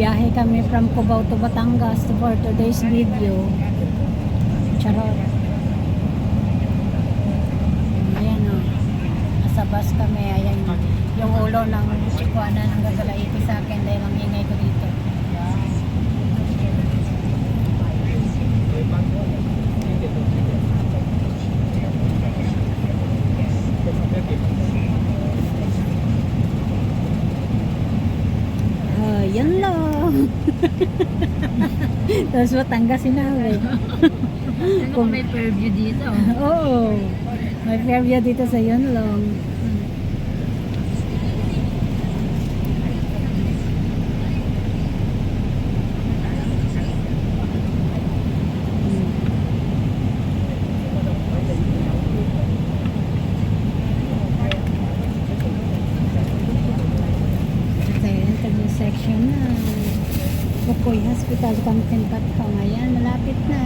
Biyahe kami from Cubao to Batangas for today's video. Charot. Ayan o. Nasa bus kami. Ayan yung ulo ng chikwana ng gagalaiti sa akin dahil ang ingay ko dito. Yan lang. Tapos Batangas sinabi. Kung may preview dito. Oo. May preview dito sa Yunlong. Section na Bukoy Hospital Kamtimpat ko ngayon, malapit na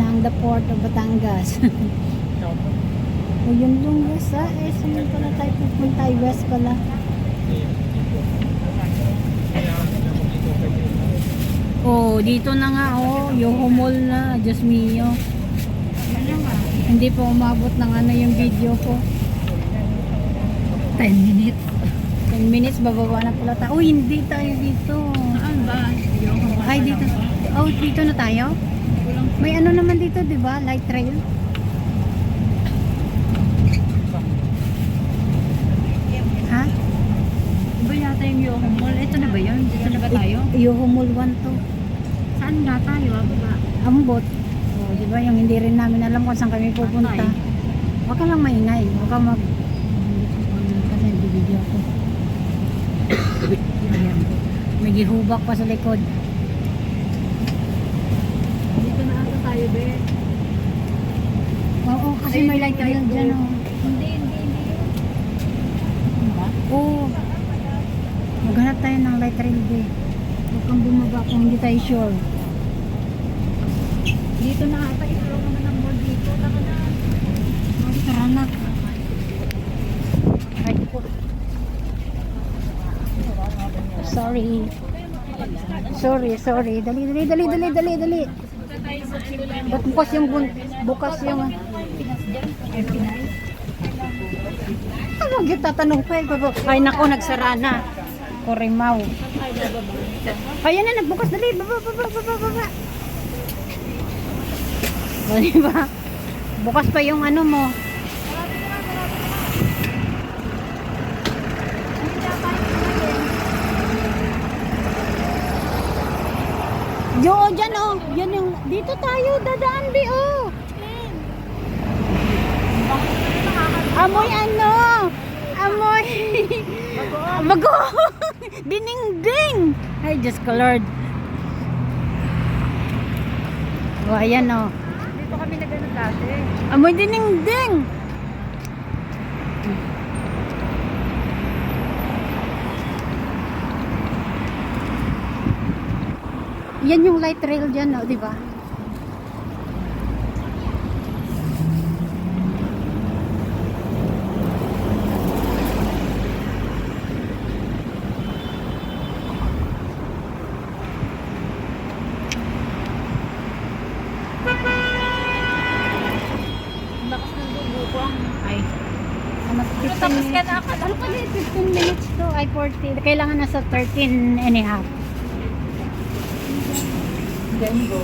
ang the port of Batangas. O yun yung west saan pala tayo pupunta, west pala. Oh, dito na nga Yoho Mall na, Diyos mio. Hindi pa umabot ng yung video ko. 10 minutes. 10 minutes, bababa na pala tayo. Uy, hindi tayo dito. Saan ba? Ay, dito. Oh, dito na tayo? May ano naman dito, di ba? Light trail. Ha? Iba yata yung Yoho Mall. Ito na ba yun? Dito na ba tayo? Yoho Mall 1 to. Saan nga tayo? Baba. Ambot. Oh, di ba? Yung hindi rin namin alam kung saan kami pupunta. Huwag ka lang maingay. Huwag ka kasi hindi video ko. Ayan. May gihubak pa sa likod. Dito na ata tayo, be. Oo, kasi may light trail dyan. Hindi. Diba? Oo. Maghanap tayo ng light rail day. Huwag kang bumaba kung hindi tayo sure. Dito na ata. Itulong naman ang mall dito. Tara na. Tara na. Right po. Sorry. Dali. Ba't bukas yung ano, tatanong pa Ay nako, nagsara na. Korimaw. Ayan na, nagbukas. Dali, baba. Diba? Bukas pa yung ano mo. Yo, dyan yan yung, dito tayo, dadaan Amoy Amoy. Bago. Dinding. Ay, Diyos ko Lord. O, ayan Dito kami nagano dati. Amoy dinding. Yan yung light rail dyan, di ba? Lakas ng dugo ko ang... Ay. Tapos ka na. Ano pa 15 minutes to? Ay, 40. Kailangan nasa 13 and a half. Then go.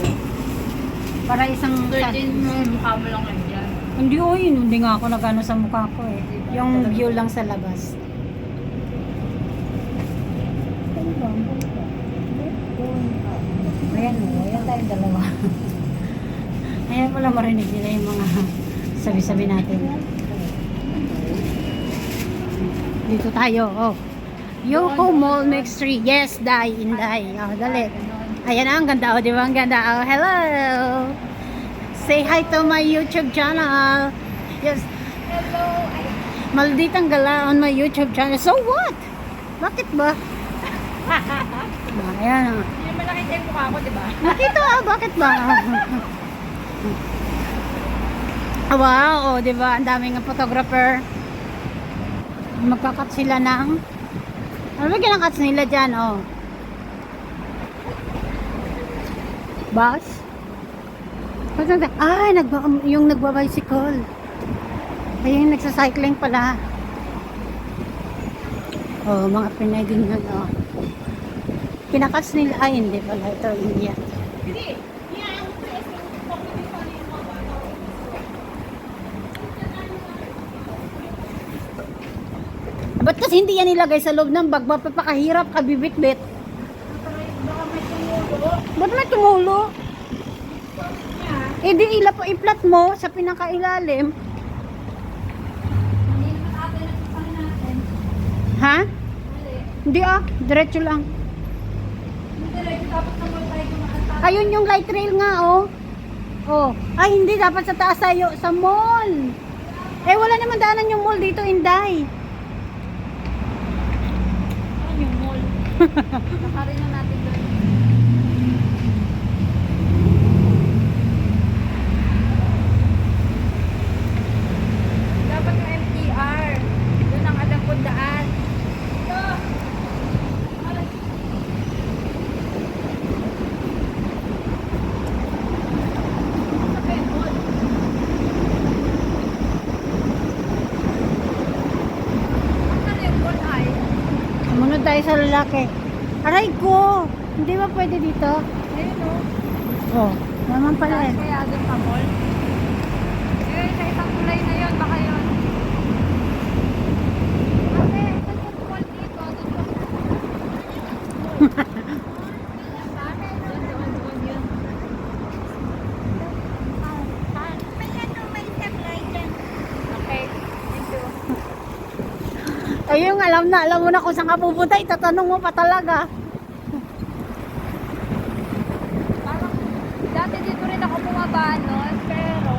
Para isang 13 mukha mo lang andyan. Hindi nga ako nagano sa mukha ko Yung view lang sa labas. Ayan tayo dalawa. Ayan wala marinig nila yung mga sabi-sabi natin. Dito tayo, Yoho Mall Mix 3. Yes, Inday. Dali. Ayan ang ganda, di ba? Ang ganda. Hello! Say hi to my YouTube channel. Yes. Hello! Malditang gala on my YouTube channel. So what? Bakit ba? Ayan Hindi naman nakita yung mukha ko, di ba? Nakita bakit ba? Wow, di ba? Ang daming photographer. Magkakat sila ng Ano ba kinakats nila dyan, oh? Bus? Ay, yung nagbabicycle. Ay, yung nagsacycling pala. Oh, mga Pinay din yun, oh. Kinakats nila. Ay, hindi pala. Ito, India. Ba't kasi hindi yan nilagay sa loob ng bag? Mapapakahirap ka bibit-bit. Ba't may tumulo? Eh di i-flat mo sa pinakailalim. Ha? Hindi diretso lang. Ayun yung light rail nga, oh. Oh. Ay, hindi. Dapat sa taas tayo. Sa mall. Eh, wala naman daanan yung mall dito, Inday. Yung mall. Nakarin na natin doon. Dapat yung MTR. Doon ang alam kong daan. Sumunod tayo sa lalaki. Aray ko! Hindi ba pwede dito? Ayun o. Oh, naman pala eh. Kaya doon sa mall. Eh, sa isang tulay na yun, baka yun. Ate, saan yung mall dito? Doon yun. Okay, thank you. Ayun, alam mo na kung saan ka pupunta. Itatanong mo pa talaga. Parang, dati dito rin ako bumaba noon, pero,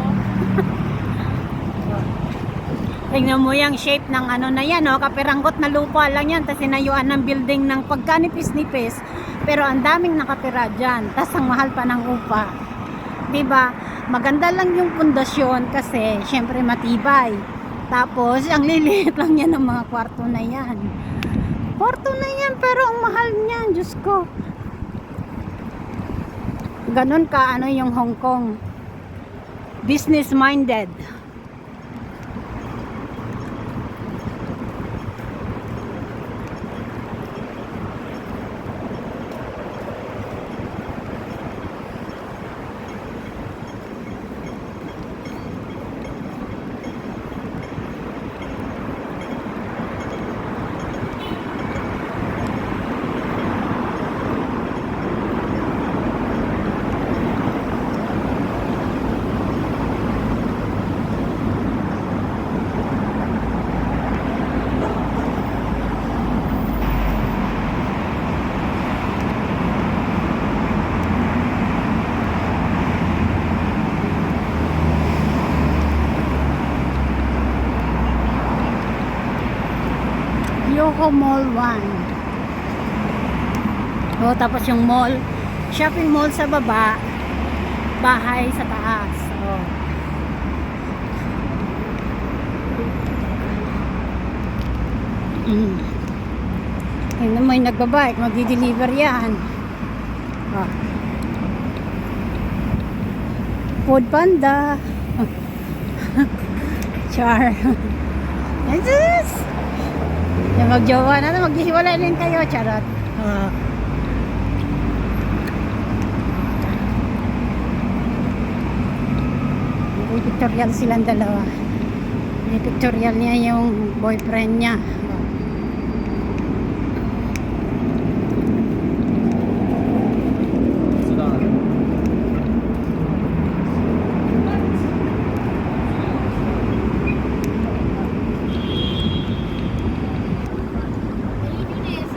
Tingnan mo yung shape ng ano na yan, oh. Kapiranggot na lupa lang yan. Tapos sinayuan ng building ng pagkanipis-nipis. Pero ang daming nakatira dyan. Tapos ang mahal pa ng upa. Diba? Maganda lang yung pundasyon kasi syempre matibay. Tapos ang liliit lang yan ng mga kwarto na yan. Kwarto na yan pero ang mahal niyan. Diyos ko. Ganon ka ano yung Hong Kong. Business minded. Yoho Mall 1. Oh, tapos yung mall, shopping mall sa baba, bahay sa taas. Oh. Ayun mo yung nagbabike, magdi-deliver yan. Oh. Food Panda. Char. Jesus! Yung magjowa na, maghihiwalay din kayo, charot. May pictorial silang dalawa. May pictorial niya yung boyfriend niya.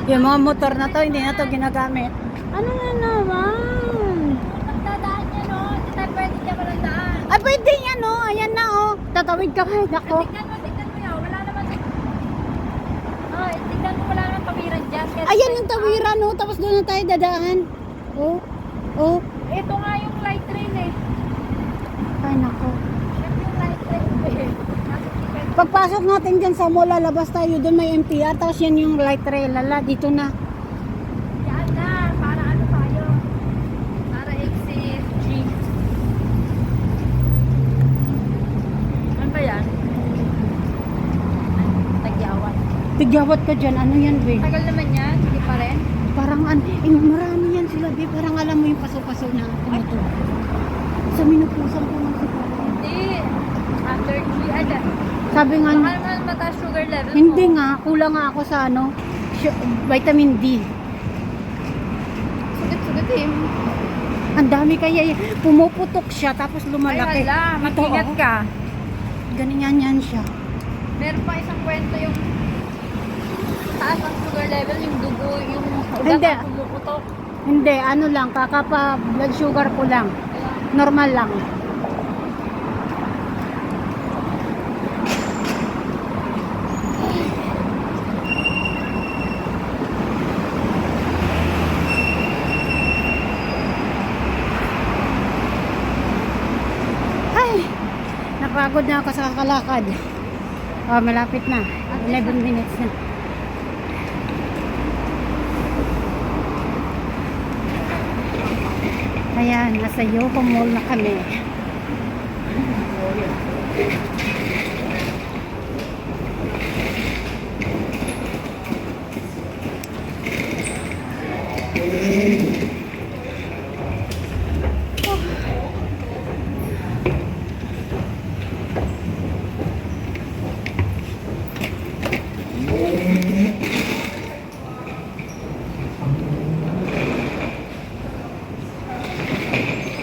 Yung mga motor na to, hindi na to ginagamit. Ano na naman? Magdadaan niya, no? Hindi tayo pwede niya walang daan. Ay, pwede yan, oh. Ayan na, oh. Tatawid ka kahit ako. Tignan mo yan. Wala naman. Oh, tignan mo, wala naman pawiran dyan. Ayan yung tawiran, oh. Tapos doon na tayo dadaan. Oh. Oh. Ito nga yung light rail eh. Ay, nako. Ito yung light rail eh. Nasa ticket. Pagpasok natin dyan sa mall, lalabas tayo, doon may MTR, tapos yan yung light rail, lala, dito na. Yan na, para ano tayo? Para exit G. Ano ba yan? Tagyawat. Tigyawat ka dyan, ano yan, be? Tagal naman yan, hindi pa rin. Parang, marami yan sila, be. Parang alam mo yung paso-paso na motor. Sa minupusan ko ng siguro. Hindi. Under G. Ada. Sabi nga, Baka naman mataas sugar level mo. hindi nga, kulang nga ako sa vitamin D. Sugat-sugat eh. Ang dami kaya, pumuputok siya, tapos Ay lumalaki. hala, Ito, mag-ingat oh. ka. Ganyan yan siya. Meron pa isang kwento yung taas ang sugar level, yung dugo, yung ugat Hindi. ang pumuputok. Hindi, ano lang, kakapa blood sugar ko lang. Normal lang. Ay, napagod na ako sa kakalakad. Oh, malapit na. 11 minutes na. Ayan, nasa Yoho Mall na kami.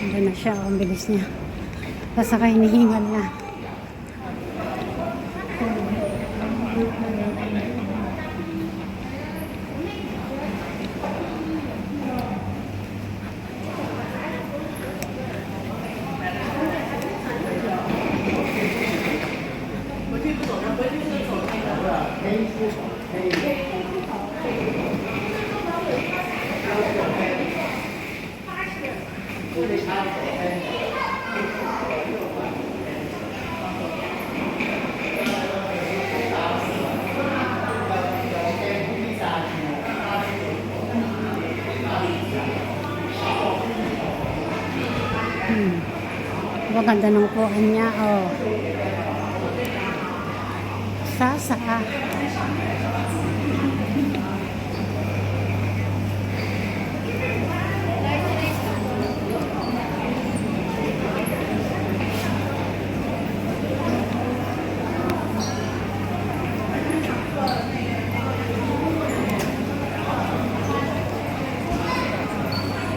Ando na siya, ang bilis niya. Saka hinihingal na. Maganda ng upuan niya, oh. Sasa.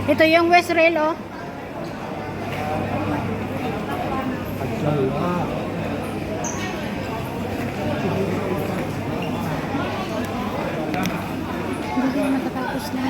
Ito yung West Rail, oh. Hindi na natatapos na.